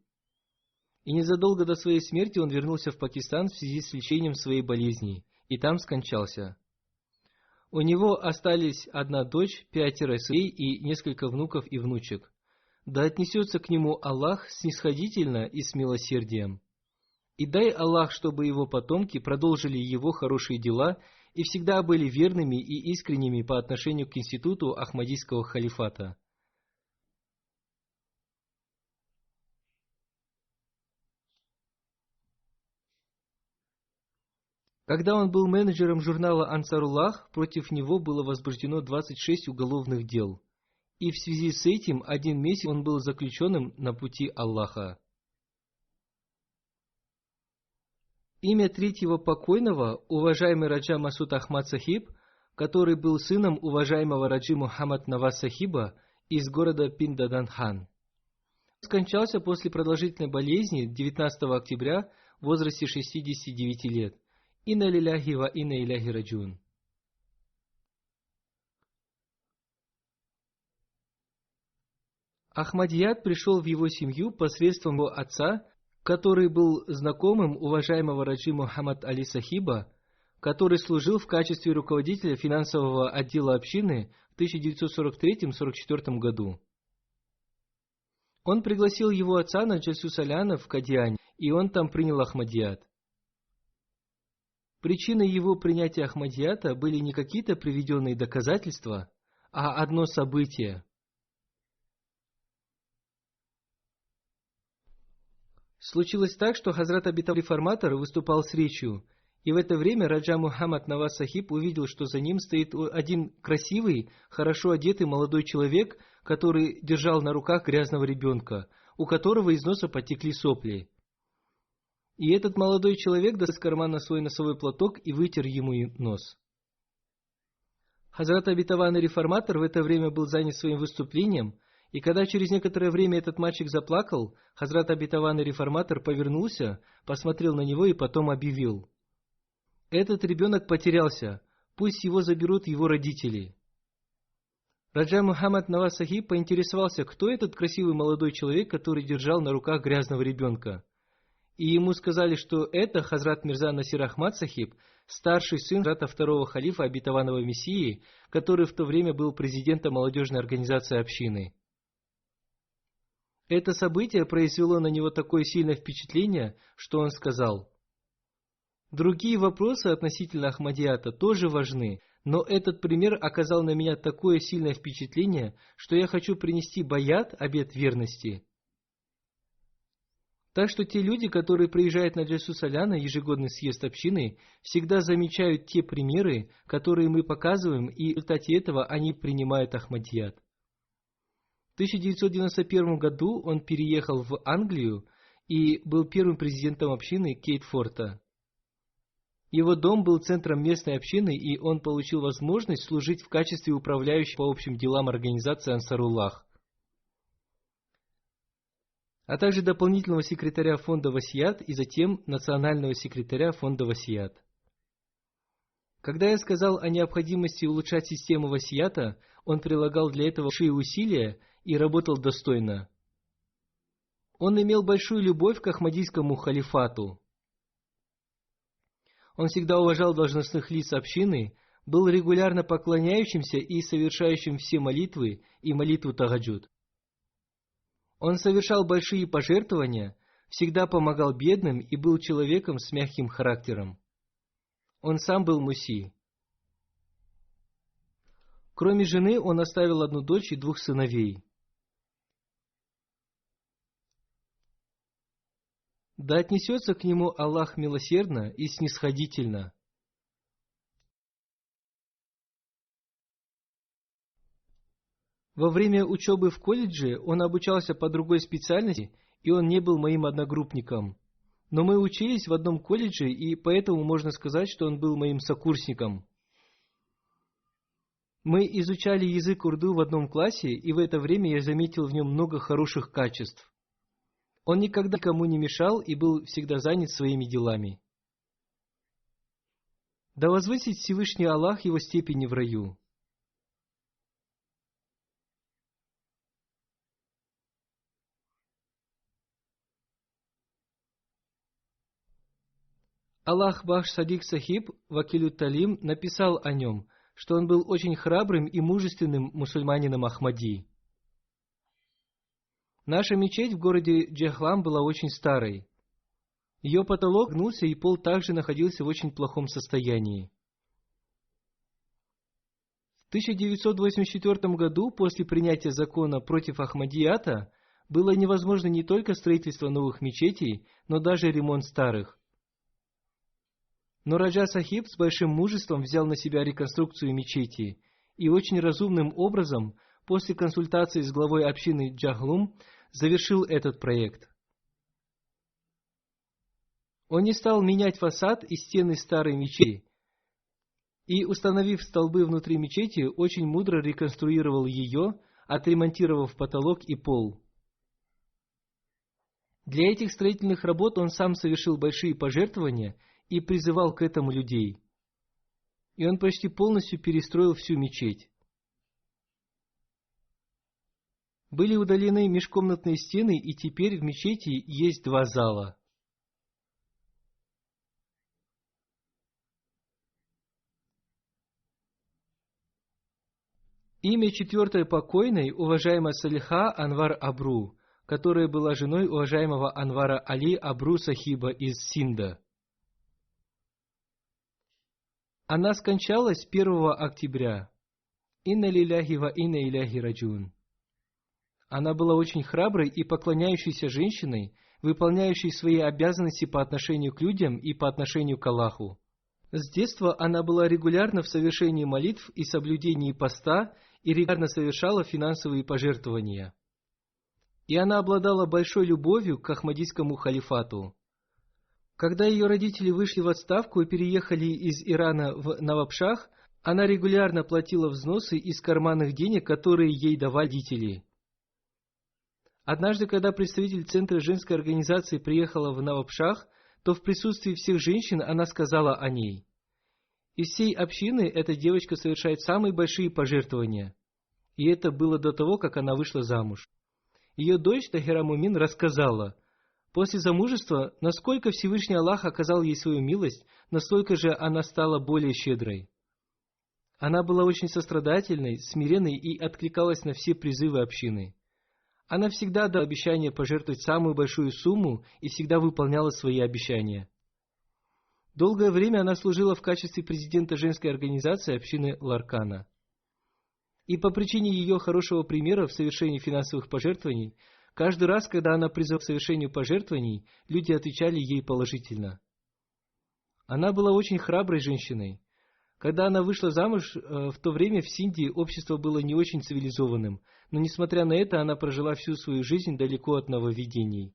И незадолго до своей смерти он вернулся в Пакистан в связи с лечением своей болезни, и там скончался. У него остались одна дочь, 5 сыновей и несколько внуков и внучек. Да отнесется к нему Аллах снисходительно и с милосердием. И дай Аллах, чтобы его потомки продолжили его хорошие дела и всегда были верными и искренними по отношению к институту Ахмадийского халифата. Когда он был менеджером журнала «Ансаруллах», против него было возбуждено 26 уголовных дел. И в связи с этим 1 месяц он был заключенным на пути Аллаха. Имя третьего покойного, уважаемый Раджа Масуд Ахмад Сахиб, который был сыном уважаемого Раджи Мухаммад Наваз Сахиба из города Пиндаданхан. Скончался после продолжительной болезни 19 октября в возрасте 69 лет. Инна лиляхи ва инна иляхи раджун. Ахмадият пришел в его семью посредством его отца, который был знакомым уважаемого Раджи Мухаммад Али Сахиба, который служил в качестве руководителя финансового отдела общины в 1943-44 году. Он пригласил его отца на Джальсу Саляна в Кадиане, и он там принял Ахмадият. Причиной его принятия Ахмадията были не какие-то приведенные доказательства, а одно событие. Случилось так, что Хазрат Абитав Реформатор выступал с речью, и в это время Раджа Мухаммад Наваз Сахиб увидел, что за ним стоит один красивый, хорошо одетый молодой человек, который держал на руках грязного ребенка, у которого из носа потекли сопли. И этот молодой человек достал из кармана свой носовой платок и вытер ему нос. Хазрат Абитаван Реформатор в это время был занят своим выступлением, и когда через некоторое время этот мальчик заплакал, Хазрат Абитаван Реформатор повернулся, посмотрел на него и потом объявил: «Этот ребенок потерялся, пусть его заберут его родители». Раджа Мухаммад Наваз Сахиб поинтересовался, кто этот красивый молодой человек, который держал на руках грязного ребенка. И ему сказали, что это Хазрат Мирза Насир Ахмад Сахиб, старший сын Хазрата второго халифа обетованного Мессии, который в то время был президентом молодежной организации общины. Это событие произвело на него такое сильное впечатление, что он сказал: «Другие вопросы относительно Ахмадията тоже важны, но этот пример оказал на меня такое сильное впечатление, что я хочу принести баят, обет верности». Так что те люди, которые приезжают на Джальсу Саляна, ежегодный съезд общины, всегда замечают те примеры, которые мы показываем, и в результате этого они принимают Ахмадият. В 1991 году он переехал в Англию и был первым президентом общины Кейтфорта. Его дом был центром местной общины, и он получил возможность служить в качестве управляющего по общим делам организации Ансаруллах, а также дополнительного секретаря фонда Васият и затем национального секретаря фонда Васият. Когда я сказал о необходимости улучшать систему Васията, он прилагал для этого большие усилия и работал достойно. Он имел большую любовь к Ахмадийскому халифату. Он всегда уважал должностных лиц общины, был регулярно поклоняющимся и совершающим все молитвы и молитву тагаджуд. Он совершал большие пожертвования, всегда помогал бедным и был человеком с мягким характером. Он сам был муси. Кроме жены, он оставил одну дочь и 2 сыновей. Да отнесется к нему Аллах милосердно и снисходительно. Во время учебы в колледже он обучался по другой специальности, и он не был моим одногруппником. Но мы учились в одном колледже, и поэтому можно сказать, что он был моим сокурсником. Мы изучали язык урду в одном классе, и в это время я заметил в нем много хороших качеств. Он никогда никому не мешал и был всегда занят своими делами. Да возвысит Всевышний Аллах его степени в раю. Аллах Бахш Садик Сахиб, Вакилю Талим, написал о нем, что он был очень храбрым и мужественным мусульманином Ахмади. Наша мечеть в городе Джахлам была очень старой. Ее потолок гнулся, и пол также находился в очень плохом состоянии. В 1984 году, после принятия закона против Ахмадията, было невозможно не только строительство новых мечетей, но даже ремонт старых. Но Раджа Сахиб с большим мужеством взял на себя реконструкцию мечети и очень разумным образом, после консультации с главой общины Джахлум, завершил этот проект. Он не стал менять фасад и стены старой мечети, и, установив столбы внутри мечети, очень мудро реконструировал ее, отремонтировав потолок и пол. Для этих строительных работ он сам совершил большие пожертвования и призывал к этому людей. И он почти полностью перестроил всю мечеть. Были удалены межкомнатные стены, и теперь в мечети есть 2 зала. Имя 4-й покойной, уважаемая Салиха Анвар Абру, которая была женой уважаемого Анвара Али Абру Сахиба из Синда. Она скончалась 1 октября. Инна лиляхи ва инна иляхи раджун. Она была очень храброй и поклоняющейся женщиной, выполняющей свои обязанности по отношению к людям и по отношению к Аллаху. С детства она была регулярна в совершении молитв и соблюдении поста и регулярно совершала финансовые пожертвования. И она обладала большой любовью к Ахмадийскому халифату. Когда ее родители вышли в отставку и переехали из Ирана в Навабшах, она регулярно платила взносы из карманных денег, которые ей давали родители. Однажды, когда представитель Центра женской организации приехала в Навабшах, то в присутствии всех женщин она сказала о ней: «Из всей общины эта девочка совершает самые большие пожертвования». И это было до того, как она вышла замуж. Ее дочь Тахира Мумин рассказала: после замужества, насколько Всевышний Аллах оказал ей свою милость, настолько же она стала более щедрой. Она была очень сострадательной, смиренной и откликалась на все призывы общины. Она всегда дала обещание пожертвовать самую большую сумму и всегда выполняла свои обещания. Долгое время она служила в качестве президента женской организации общины Ларкана. И по причине ее хорошего примера в совершении финансовых пожертвований, каждый раз, когда она призывала к совершению пожертвований, люди отвечали ей положительно. Она была очень храброй женщиной. Когда она вышла замуж, в то время в Синде общество было не очень цивилизованным, но несмотря на это, она прожила всю свою жизнь далеко от нововведений.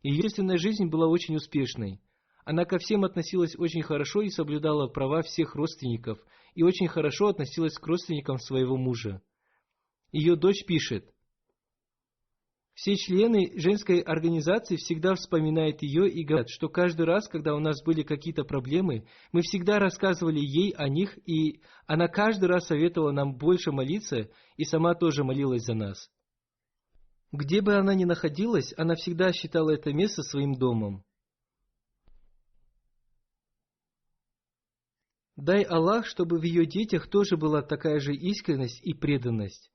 Ее естественная жизнь была очень успешной. Она ко всем относилась очень хорошо и соблюдала права всех родственников, и очень хорошо относилась к родственникам своего мужа. Ее дочь пишет: «Все члены женской организации всегда вспоминают ее и говорят, что каждый раз, когда у нас были какие-то проблемы, мы всегда рассказывали ей о них, и она каждый раз советовала нам больше молиться, и сама тоже молилась за нас. Где бы она ни находилась, она всегда считала это место своим домом. Дай Аллах, чтобы в ее детях тоже была такая же искренность и преданность.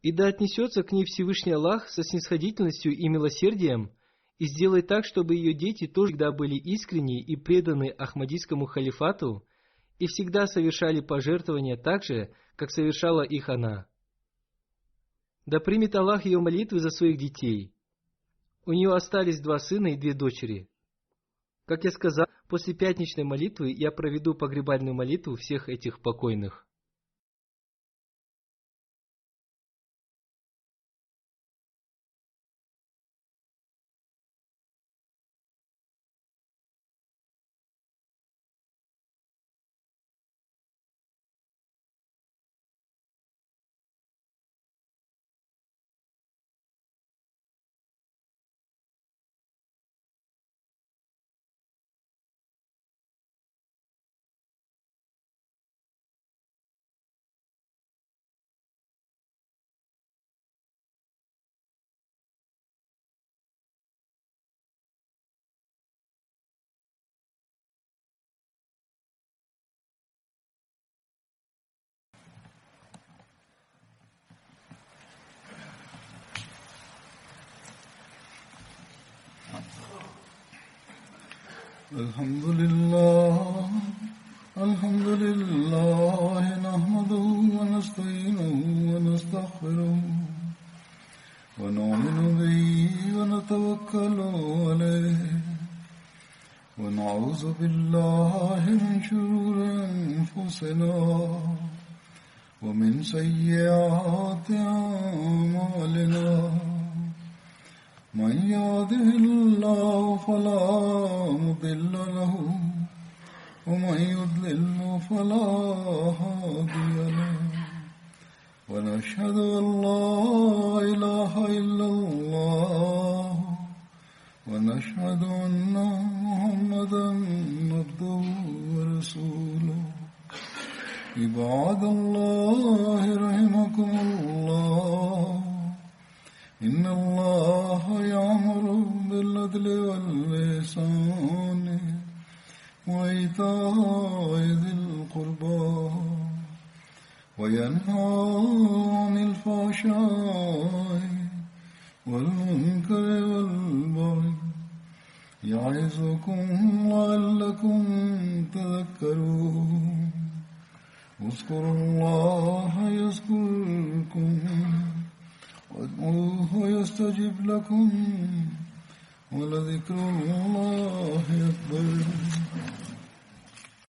И да отнесется к ней Всевышний Аллах со снисходительностью и милосердием, и сделай так, чтобы ее дети тоже всегда были искренни и преданы Ахмадийскому халифату, и всегда совершали пожертвования так же, как совершала их она. Да примет Аллах ее молитвы за своих детей. У нее остались 2 сына и 2 дочери. Как я сказал, после пятничной молитвы я проведу погребальную молитву всех этих покойных». الحمد لله نحمده ونستعينه ونستغفره ونؤمن به ونتوكل عليه ونعوذ بالله من شرور أنفسنا ومن سيئات أعمالنا من يهده الله فلا مضل له ومن يضلل فلا هادي له ونشهد أن لا إله إلا الله ونشهد أن محمدا عبده ورسوله عباد الله رحمكم الله إن الله يأمر بالعدل والإحسان وإيتاء ذي القربى وينهى عن الفحشاء والمنكر والبغي يعظكم لعلكم تذكرون اذكروا الله يذكركم وادعوه يستجب لكم ولذكر الله أكبر